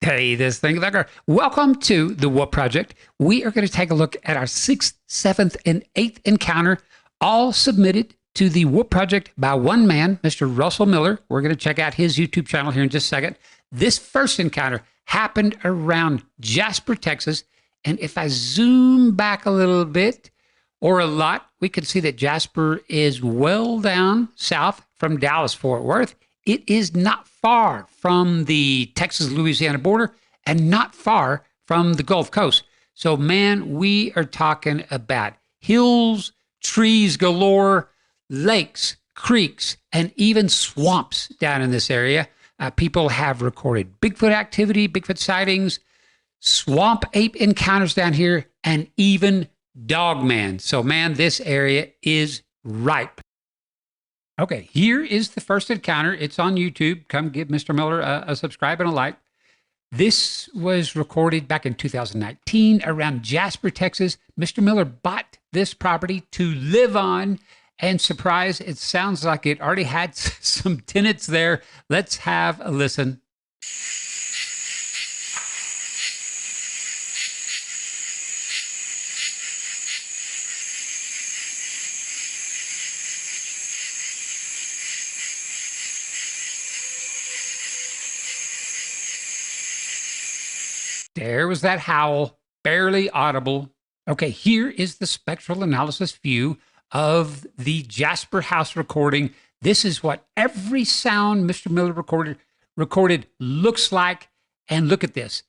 Hey, this thing looker. Welcome to the What Project. We are going to take a look at our 6th, 7th, and 8th encounter, all submitted to the What Project by one man, Mr. Russell Miller. We're going to check out his YouTube channel here in just a second. This first encounter happened around Jasper, Texas. And if I zoom back a little bit or a lot, we can see that Jasper is well down south from Dallas-Fort Worth. It is not far from the Texas-Louisiana border and not far from the Gulf Coast. So, man, we are talking about hills, trees galore, lakes, creeks, and even swamps down in this area. People have recorded Bigfoot activity, Bigfoot sightings, swamp ape encounters down here, and even dogman. So, man, this area is ripe. Okay, here is the first encounter. It's on YouTube. Come give Mr. Miller a subscribe and a like. This was recorded back in 2019 around Jasper, Texas. Mr. Miller bought this property to live on, and surprise, it sounds like it already had some tenants there. Let's have a listen. There was that howl, barely audible. Okay, here is the spectral analysis view of the Jasper house recording. This is what every sound Mr. Miller recorded looks like. And look at this.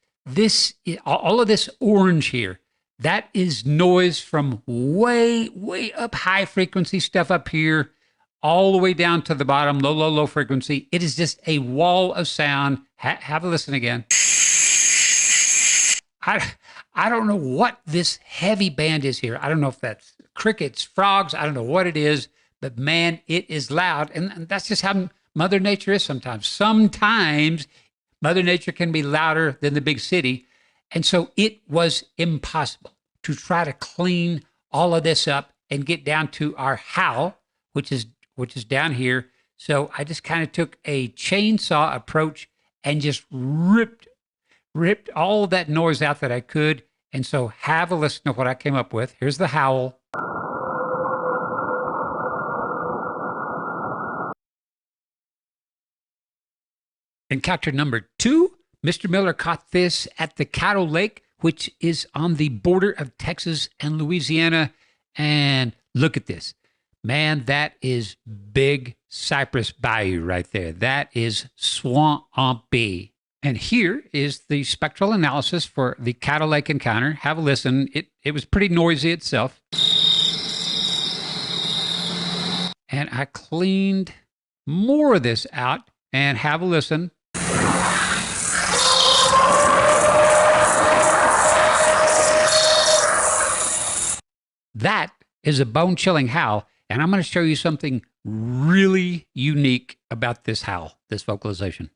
All of this orange here, that is noise from way, way up high frequency stuff up here, all the way down to the bottom, low frequency. It is just a wall of sound. Have a listen again. I don't know what this heavy band is here. I don't know if that's crickets, frogs. I don't know what it is, but man, it is loud. And that's just how Mother Nature is sometimes. Sometimes Mother Nature can be louder than the big city. And so it was impossible to try to clean all of this up and get down to our howl, which is down here. So I just kind of took a chainsaw approach and just ripped all of that noise out that I could. And so have a listen to what I came up with. Here's the howl. Encounter number 2. Mr. Miller caught this at the Cattle Lake, which is on the border of Texas and Louisiana. And look at this. Man, that is Big Cypress Bayou right there. That is swampy. And here is the spectral analysis for the Cattle Lake encounter. Have a listen. It was pretty noisy itself. And I cleaned more of this out, and have a listen. That is a bone-chilling howl, and I'm going to show you something really unique about this howl, this vocalization.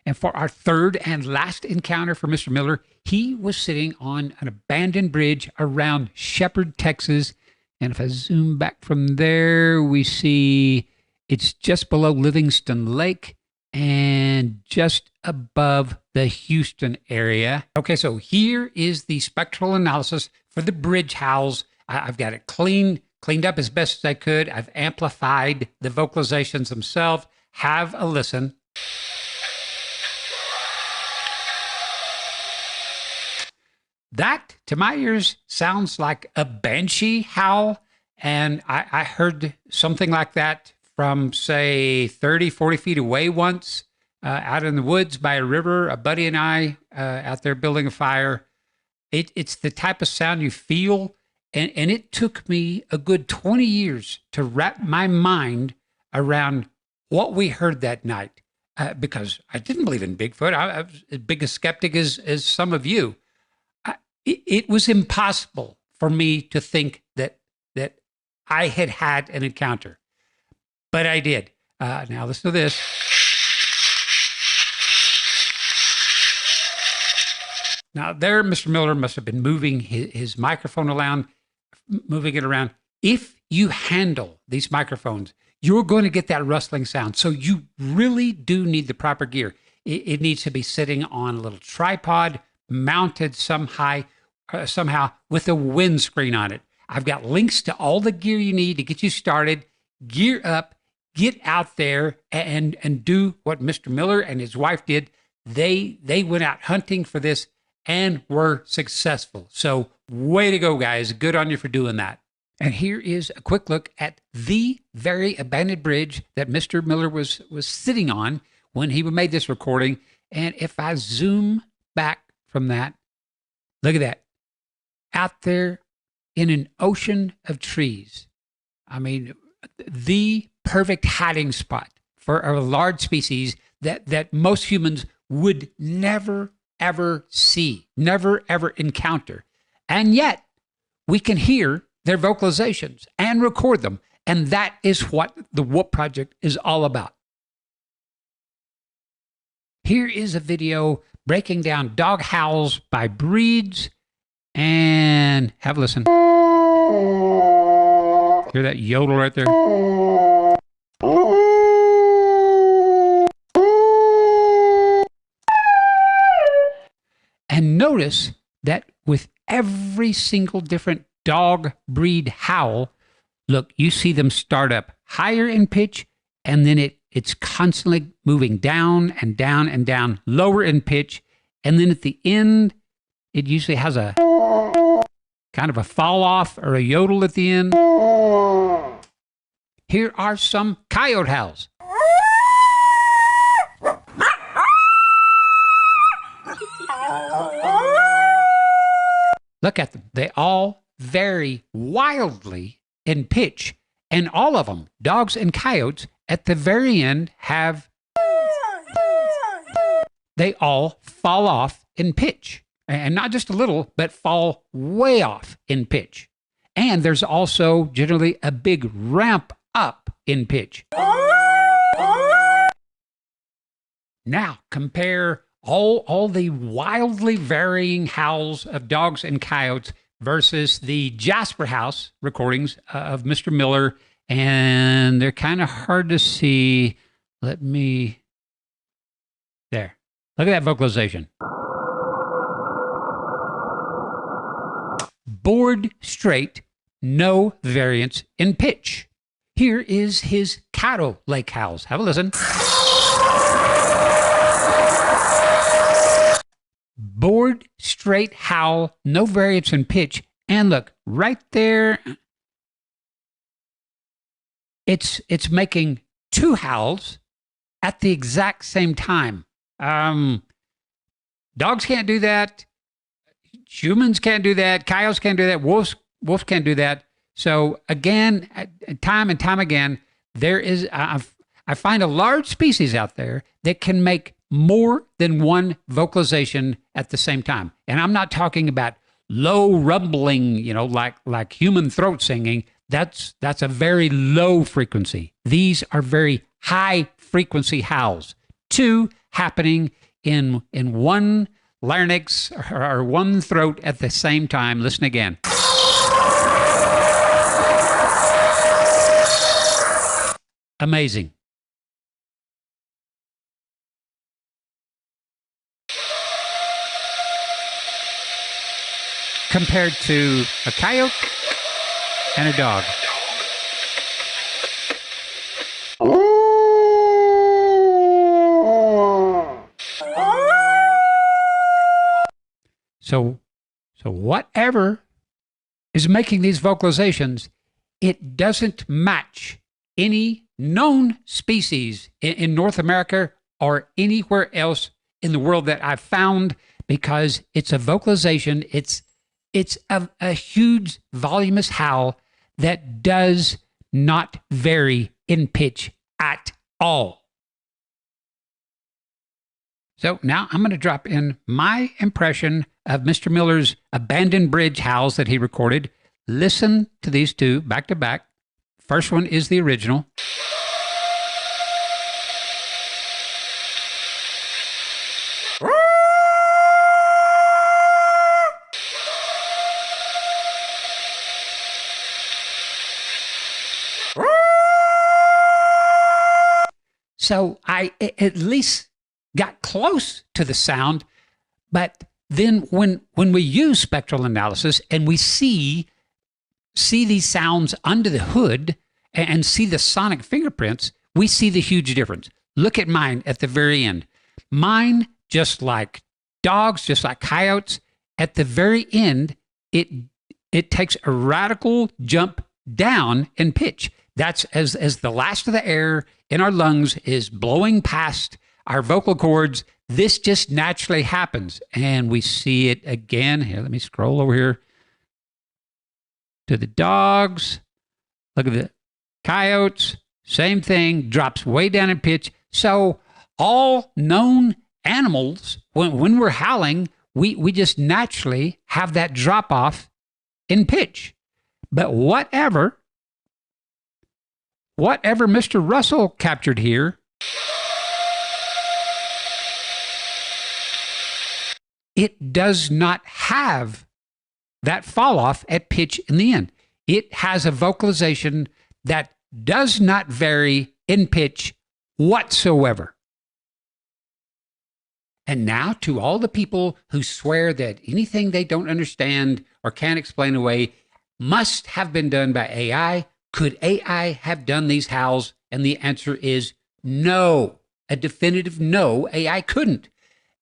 And for our third and last encounter for Mr. Miller, he was sitting on an abandoned bridge around Shepherd, Texas. And if I zoom back from there, we see it's just below Livingston Lake and just above the Houston area. Okay, so here is the spectral analysis for the bridge howls. I've got it cleaned up as best as I could. I've amplified the vocalizations themselves. Have a listen. That, to my ears, sounds like a banshee howl, and I heard something like that from, say, 30, 40 feet away once, out in the woods by a river. A buddy and I out there building a fire. It's the type of sound you feel, and it took me a good 20 years to wrap my mind around what we heard that night, because I didn't believe in Bigfoot. I was as big a skeptic as some of you. It was impossible for me to think that I had an encounter, but I did. Now listen to this. Now there, Mr. Miller must have been moving his microphone around, moving it around. If you handle these microphones, you're going to get that rustling sound. So you really do need the proper gear. It needs to be sitting on a little tripod, mounted somehow with a windscreen on it. I've got links to all the gear you need to get you started. Gear up, get out there, and do what Mr. Miller and his wife did. They went out hunting for this and were successful. So way to go, guys. Good on you for doing that. And here is a quick look at the very abandoned bridge that Mr. Miller was sitting on when he made this recording. And if I zoom back from that, look at that. Out there in an ocean of trees. I mean, the perfect hiding spot for a large species that most humans would never, ever see, never, ever encounter. And yet, we can hear their vocalizations and record them. And that is what the Whoop Project is all about. Here is a video breaking down dog howls by breeds. And have a listen. Hear that yodel right there? And notice that with every single different dog breed howl, look, you see them start up higher in pitch, and then it's constantly moving down and down and down, lower in pitch, and then at the end, it usually has a kind of a fall off or a yodel at the end. Here are some coyote howls. Look at them. They all vary wildly in pitch, and all of them, dogs and coyotes, at the very end they all fall off in pitch. And not just a little, but fall way off in pitch. And there's also generally a big ramp up in pitch. Now, compare all the wildly varying howls of dogs and coyotes versus the Jasper House recordings of Mr. Miller. And they're kind of hard to see. There. Look at that vocalization. Board straight, no variance in pitch. Here is his Caddo Lake howls. Have a listen. Board straight howl, no variance in pitch. And look, right there, it's making two howls at the exact same time. Dogs can't do that. Humans can't do that. Coyotes can't do that. Wolves can't do that. So again, time and time again, there is, I find a large species out there that can make more than one vocalization at the same time. And I'm not talking about low rumbling, like human throat singing. That's a very low frequency. These are very high frequency howls. Two happening in one larynx or one throat at the same time. Listen again. Amazing. Compared to a coyote and a dog. So whatever is making these vocalizations, it doesn't match any known species in North America or anywhere else in the world that I've found, because it's a vocalization. It's a huge voluminous howl that does not vary in pitch at all. So now I'm going to drop in my impression of Mr. Miller's abandoned bridge howls that he recorded. Listen to these two back to back. First one is the original. So I at least got close to the sound. But then when we use spectral analysis and we see these sounds under the hood and see the sonic fingerprints, we see the huge difference. Look at mine at the very end. Mine, just like dogs, just like coyotes, at the very end, it takes a radical jump down in pitch. That's as the last of the air in our lungs is blowing past our vocal cords. This just naturally happens. And we see it again. Here, let me scroll over here to the dogs. Look at the coyotes. Same thing, drops way down in pitch. So all known animals, when we're howling, we just naturally have that drop off in pitch. But whatever Mr. Russell captured here, it does not have that fall off at pitch in the end. It has a vocalization that does not vary in pitch whatsoever. And now to all the people who swear that anything they don't understand or can't explain away must have been done by AI, could AI have done these howls? And the answer is no, a definitive no, AI couldn't.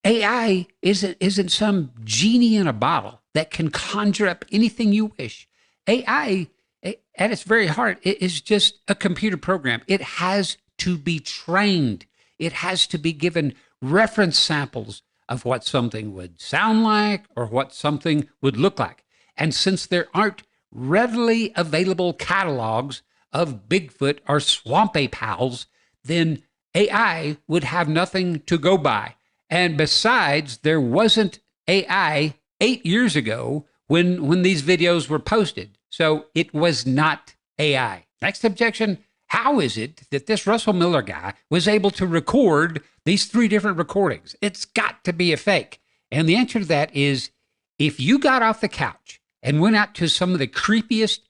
AI isn't some genie in a bottle that can conjure up anything you wish. AI, at its very heart, it is just a computer program. It has to be trained. It has to be given reference samples of what something would sound like or what something would look like. And since there aren't readily available catalogs of Bigfoot or swamp ape howls, then AI would have nothing to go by. And besides, there wasn't AI 8 years ago when these videos were posted. So it was not AI. Next objection, how is it that this Russell Miller guy was able to record these 3 different recordings? It's got to be a fake. And the answer to that is, if you got off the couch and went out to some of the creepiest,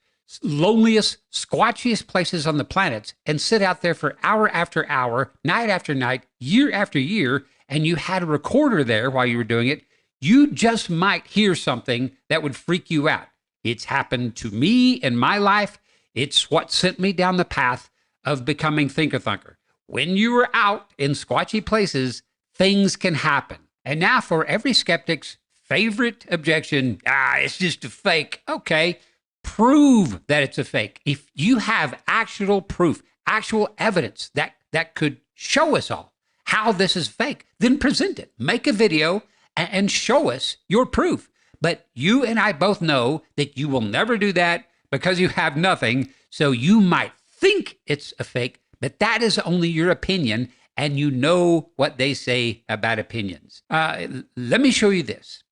loneliest, squatchiest places on the planet and sit out there for hour after hour, night after night, year after year, and you had a recorder there while you were doing it, you just might hear something that would freak you out. It's happened to me in my life. It's what sent me down the path of becoming Think-A-Thunker. When you are out in squatchy places, things can happen. And now for every skeptic's favorite objection, it's just a fake. Okay, prove that it's a fake. If you have actual proof, actual evidence that could show us all how this is fake, then present it. Make a video and show us your proof. But you and I both know that you will never do that because you have nothing. So you might think it's a fake, but that is only your opinion, and you know what they say about opinions. Let me show you this.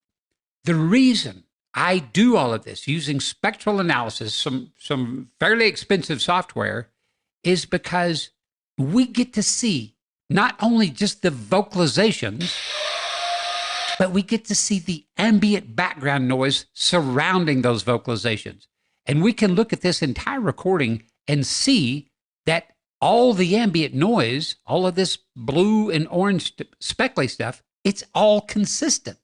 The reason I do all of this using spectral analysis, some fairly expensive software, is because we get to see not only just the vocalizations, but we get to see the ambient background noise surrounding those vocalizations. And we can look at this entire recording and see that all the ambient noise, all of this blue and orange speckly stuff, it's all consistent.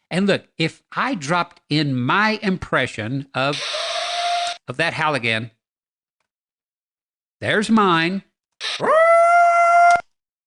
And look, if I dropped in my impression of that howl again, there's mine.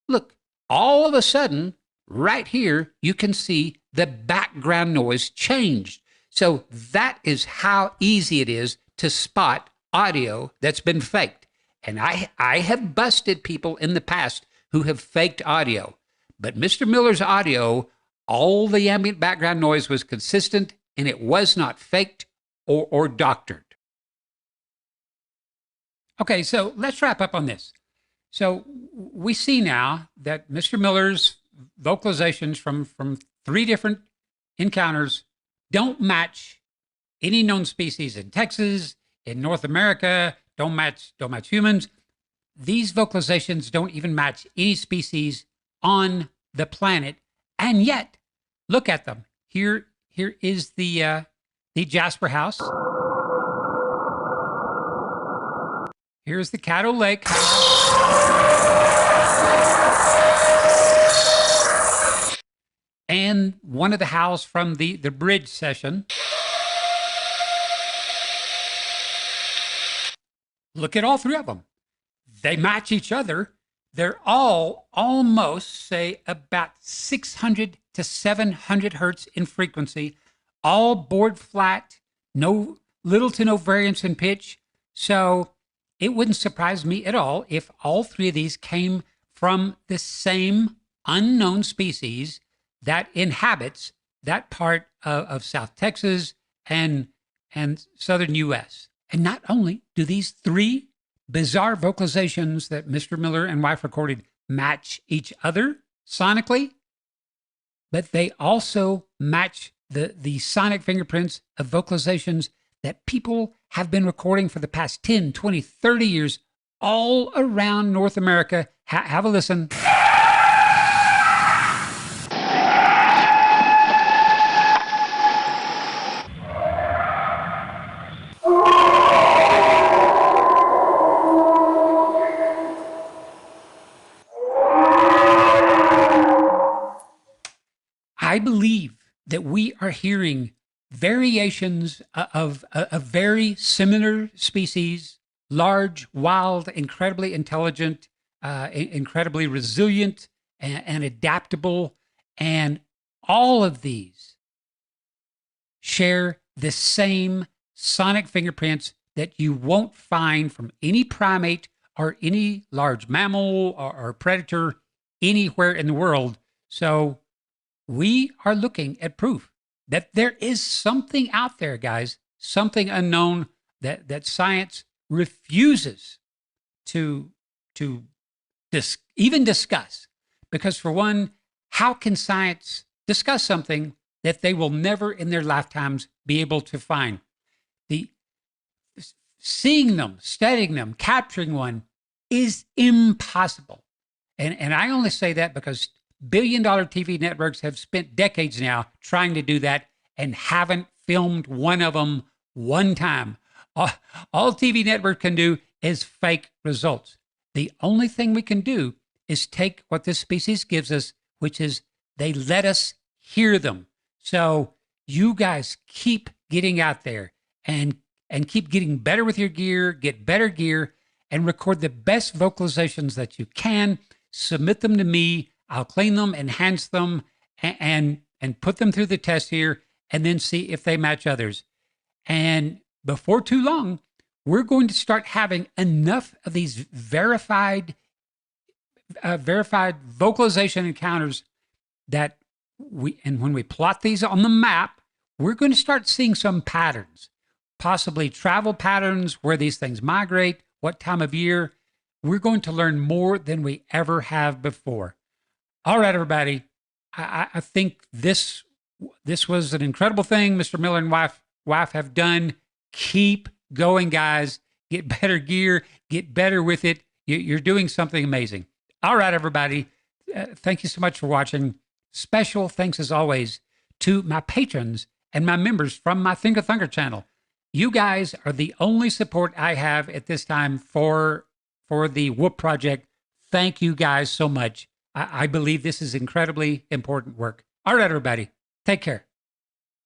Look, all of a sudden, right here, you can see the background noise changed. So that is how easy it is to spot audio that's been faked. And I have busted people in the past who have faked audio. But Mr. Miller's audio, all the ambient background noise was consistent, and it was not faked or doctored. Okay, so let's wrap up on this. So we see now that Mr. Miller's vocalizations from 3 different encounters don't match any known species in Texas, in North America, don't match humans. These vocalizations don't even match any species on the planet. And yet, look at them. Here is the Jasper House. Here's the Caddo Lake. And one of the howls from the bridge session. Look at all three of them. They match each other. They're all almost, say, about 600 to 700 hertz in frequency, all board flat, no little to no variance in pitch. So it wouldn't surprise me at all if all three of these came from the same unknown species that inhabits that part of South Texas and southern U.S. And not only do these three bizarre vocalizations that Mr. Miller and wife recorded match each other sonically, but they also match the sonic fingerprints of vocalizations that people have been recording for the past 10, 20, 30 years all around North America. Have a listen. I believe that we are hearing variations of a very similar species, large, wild, incredibly intelligent, incredibly resilient and adaptable. And all of these share the same sonic fingerprints that you won't find from any primate or any large mammal or predator anywhere in the world. So we are looking at proof that there is something out there, guys, something unknown that science refuses to even discuss. Because for one, how can science discuss something that they will never in their lifetimes be able to find? Seeing them, studying them, capturing one is impossible. And I only say that because billion-dollar TV networks have spent decades now trying to do that and haven't filmed one of them one time. All TV network can do is fake results. The only thing we can do is take what this species gives us, which is they let us hear them. So you guys keep getting out there and keep getting better with your gear, get better gear, and record the best vocalizations that you can. Submit them to me. I'll clean them, enhance them, and put them through the test here, and then see if they match others. And before too long, we're going to start having enough of these verified vocalization encounters that when we plot these on the map, we're going to start seeing some patterns, possibly travel patterns, where these things migrate, what time of year. We're going to learn more than we ever have before. All right, everybody. I think this was an incredible thing Mr. Miller and wife have done. Keep going, guys. Get better gear. Get better with it. You're doing something amazing. All right, everybody. Thank you so much for watching. Special thanks, as always, to my patrons and my members from my Think of Thunder channel. You guys are the only support I have at this time for the Whoop Project. Thank you guys so much. I believe this is incredibly important work. All right, everybody. Take care.